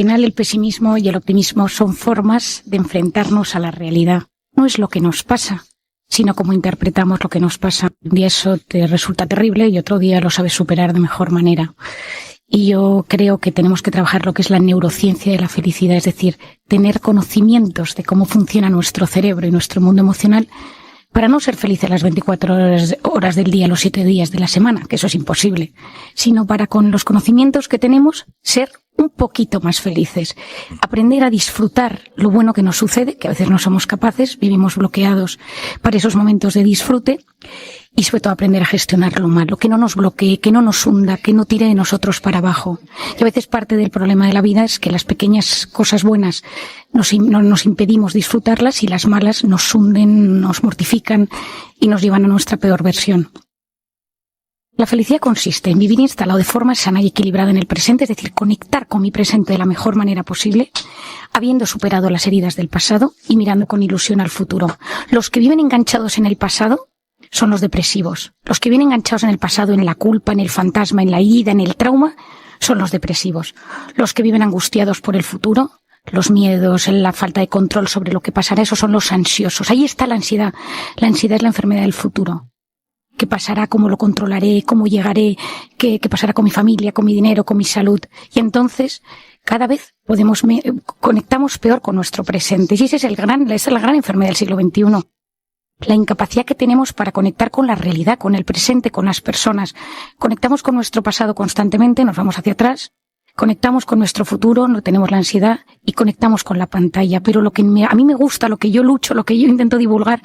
final el pesimismo y el optimismo son formas de enfrentarnos a la realidad. No es lo que nos pasa, sino cómo interpretamos lo que nos pasa. Un día eso te resulta terrible y otro día lo sabes superar de mejor manera. Y yo creo que tenemos que trabajar lo que es la neurociencia de la felicidad, es decir, tener conocimientos de cómo funciona nuestro cerebro y nuestro mundo emocional para no ser felices las 24 horas del día, los 7 días de la semana, que eso es imposible, sino para con los conocimientos que tenemos ser un poquito más felices, aprender a disfrutar lo bueno que nos sucede, que a veces no somos capaces, vivimos bloqueados para esos momentos de disfrute, y sobre todo aprender a gestionar lo malo, que no nos bloquee, que no nos hunda, que no tire de nosotros para abajo. Y a veces parte del problema de la vida es que las pequeñas cosas buenas nos impedimos disfrutarlas y las malas nos hunden, nos mortifican y nos llevan a nuestra peor versión. La felicidad consiste en vivir instalado de forma sana y equilibrada en el presente, es decir, conectar con mi presente de la mejor manera posible, habiendo superado las heridas del pasado y mirando con ilusión al futuro. Los que viven enganchados en el pasado son los depresivos. Los que viven enganchados en el pasado, en la culpa, en el fantasma, en la herida, en el trauma, son los depresivos. Los que viven angustiados por el futuro, los miedos, la falta de control sobre lo que pasará, esos son los ansiosos. Ahí está la ansiedad. La ansiedad es la enfermedad del futuro. ¿Qué pasará? ¿Cómo lo controlaré? ¿Cómo llegaré? ¿Qué pasará con mi familia, con mi dinero, con mi salud? Y entonces, cada vez conectamos peor con nuestro presente. Y esa es la gran enfermedad del siglo XXI. La incapacidad que tenemos para conectar con la realidad, con el presente, con las personas. Conectamos con nuestro pasado constantemente, nos vamos hacia atrás. Conectamos con nuestro futuro, no tenemos la ansiedad y conectamos con la pantalla. Pero lo que a mí me gusta, lo que yo lucho, lo que yo intento divulgar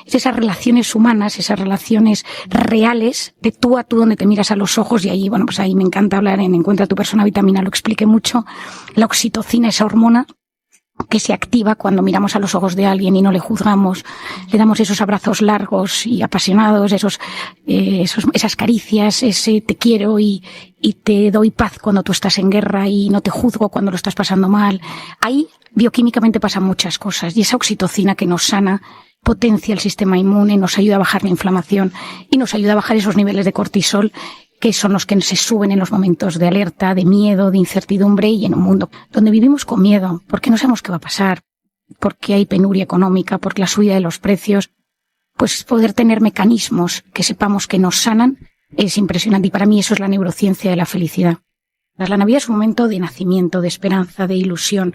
es esas relaciones humanas, esas relaciones reales de tú a tú donde te miras a los ojos y ahí, bueno, pues ahí me encanta hablar en Encuentra tu persona vitamina, lo expliqué mucho. La oxitocina, esa hormona que se activa cuando miramos a los ojos de alguien y no le juzgamos, le damos esos abrazos largos y apasionados, esas caricias, ese te quiero y te doy paz cuando tú estás en guerra y no te juzgo cuando lo estás pasando mal. Ahí bioquímicamente pasan muchas cosas y esa oxitocina que nos sana potencia el sistema inmune, nos ayuda a bajar la inflamación y nos ayuda a bajar esos niveles de cortisol que son los que se suben en los momentos de alerta, de miedo, de incertidumbre y en un mundo donde vivimos con miedo, porque no sabemos qué va a pasar, porque hay penuria económica, por la subida de los precios, pues poder tener mecanismos que sepamos que nos sanan es impresionante y para mí eso es la neurociencia de la felicidad. La Navidad es un momento de nacimiento, de esperanza, de ilusión.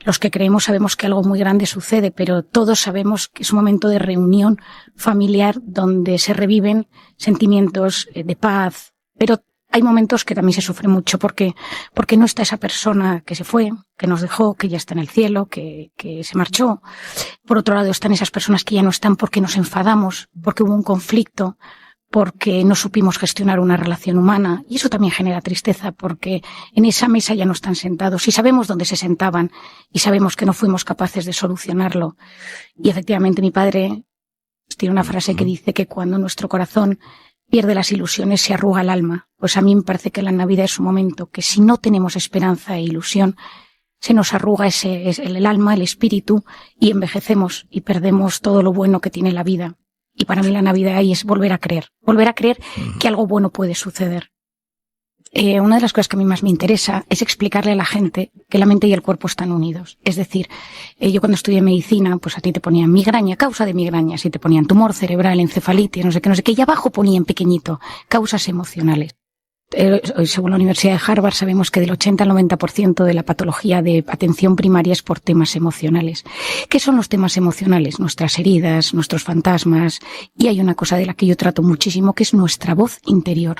Los que creemos sabemos que algo muy grande sucede, pero todos sabemos que es un momento de reunión familiar donde se reviven sentimientos de paz. Pero hay momentos que también se sufre mucho porque no está esa persona que se fue, que nos dejó, que ya está en el cielo, que se marchó. Por otro lado están esas personas que ya no están porque nos enfadamos, porque hubo un conflicto, porque no supimos gestionar una relación humana. Y eso también genera tristeza porque en esa mesa ya no están sentados y sabemos dónde se sentaban y sabemos que no fuimos capaces de solucionarlo. Y efectivamente mi padre tiene una frase que dice que cuando nuestro corazón pierde las ilusiones, se arruga el alma. Pues a mí me parece que la Navidad es un momento que si no tenemos esperanza e ilusión, se nos arruga el alma, el espíritu, y envejecemos y perdemos todo lo bueno que tiene la vida. Y para mí la Navidad ahí es volver a creer que algo bueno puede suceder. Una de las cosas que a mí más me interesa es explicarle a la gente que la mente y el cuerpo están unidos. Es decir, yo cuando estudié medicina, pues a ti te ponían migraña, causa de migraña, si te ponían tumor cerebral, encefalitis, no sé qué, y abajo ponían pequeñito, causas emocionales. Según la Universidad de Harvard sabemos que del 80 al 90% de la patología de atención primaria es por temas emocionales. ¿Qué son los temas emocionales? Nuestras heridas, nuestros fantasmas. Y hay una cosa de la que yo trato muchísimo que es nuestra voz interior.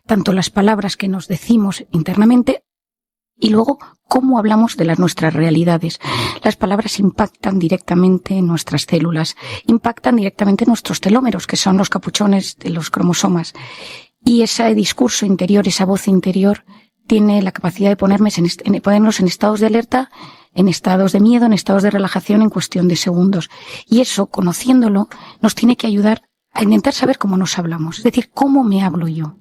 Tanto las palabras que nos decimos internamente y luego cómo hablamos de nuestras realidades. Las palabras impactan directamente en nuestras células, impactan directamente en nuestros telómeros, que son los capuchones de los cromosomas. Y ese discurso interior, esa voz interior, tiene la capacidad de ponernos en estados de alerta, en estados de miedo, en estados de relajación en cuestión de segundos. Y eso, conociéndolo, nos tiene que ayudar a intentar saber cómo nos hablamos. Es decir, cómo me hablo yo.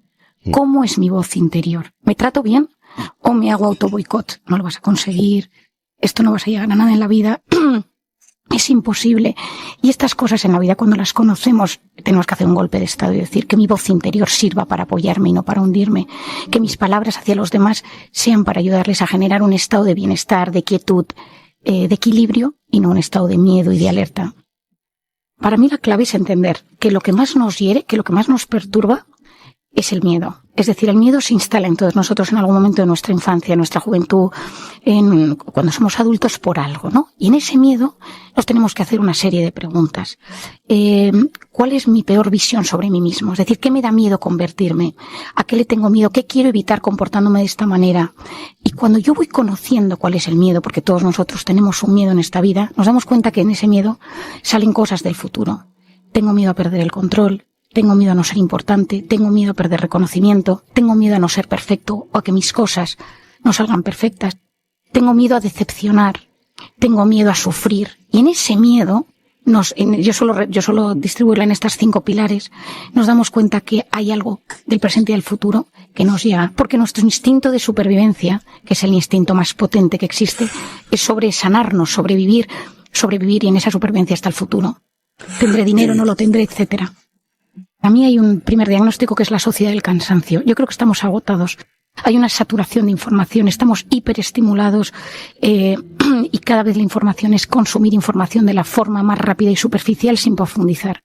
¿Cómo es mi voz interior? ¿Me trato bien? ¿O me hago autoboicot? No lo vas a conseguir. Esto no vas a llegar a nada en la vida. Es imposible. Y estas cosas en la vida, cuando las conocemos, tenemos que hacer un golpe de estado y decir que mi voz interior sirva para apoyarme y no para hundirme. Que mis palabras hacia los demás sean para ayudarles a generar un estado de bienestar, de quietud, de equilibrio y no un estado de miedo y de alerta. Para mí la clave es entender que lo que más nos hiere, que lo que más nos perturba, es el miedo. Es decir, el miedo se instala en todos nosotros en algún momento de nuestra infancia, en nuestra juventud, cuando somos adultos por algo, ¿no? Y en ese miedo nos tenemos que hacer una serie de preguntas. ¿Cuál es mi peor visión sobre mí mismo? Es decir, ¿qué me da miedo convertirme? ¿A qué le tengo miedo? ¿Qué quiero evitar comportándome de esta manera? Y cuando yo voy conociendo cuál es el miedo, porque todos nosotros tenemos un miedo en esta vida, nos damos cuenta que en ese miedo salen cosas del futuro. Tengo miedo a perder el control. Tengo miedo a no ser importante, tengo miedo a perder reconocimiento, tengo miedo a no ser perfecto o a que mis cosas no salgan perfectas, tengo miedo a decepcionar, tengo miedo a sufrir. Y en ese miedo, yo solo distribuirla en estas 5 pilares, nos damos cuenta que hay algo del presente y del futuro que nos llega. Porque nuestro instinto de supervivencia, que es el instinto más potente que existe, es sobre sanarnos, sobrevivir y en esa supervivencia está el futuro. Tendré dinero, no lo tendré, etcétera. A mí hay un primer diagnóstico que es la sociedad del cansancio. Yo creo que estamos agotados. Hay una saturación de información, estamos hiperestimulados y cada vez la información es consumir información de la forma más rápida y superficial sin profundizar.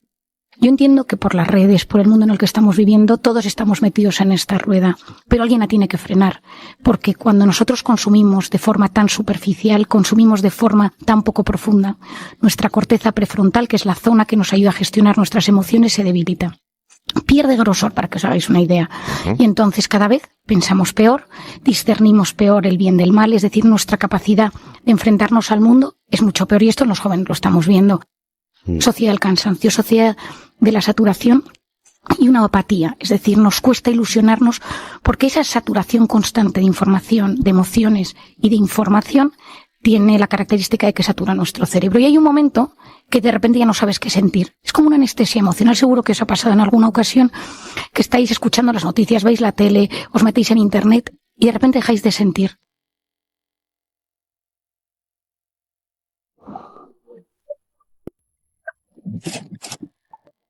Yo entiendo que por las redes, por el mundo en el que estamos viviendo, todos estamos metidos en esta rueda, pero alguien la tiene que frenar, porque cuando nosotros consumimos de forma tan superficial, consumimos de forma tan poco profunda, nuestra corteza prefrontal, que es la zona que nos ayuda a gestionar nuestras emociones, se debilita. Pierde grosor, para que os hagáis una idea. Y entonces cada vez pensamos peor, discernimos peor el bien del mal, es decir, nuestra capacidad de enfrentarnos al mundo es mucho peor, y esto en los jóvenes lo estamos viendo. Sociedad del cansancio, sociedad de la saturación y una apatía, es decir, nos cuesta ilusionarnos porque esa saturación constante de información, de emociones y de información tiene la característica de que satura nuestro cerebro. Y hay un momento que de repente ya no sabes qué sentir. Es como una anestesia emocional. Seguro que os ha pasado en alguna ocasión que estáis escuchando las noticias, veis la tele, os metéis en internet y de repente dejáis de sentir.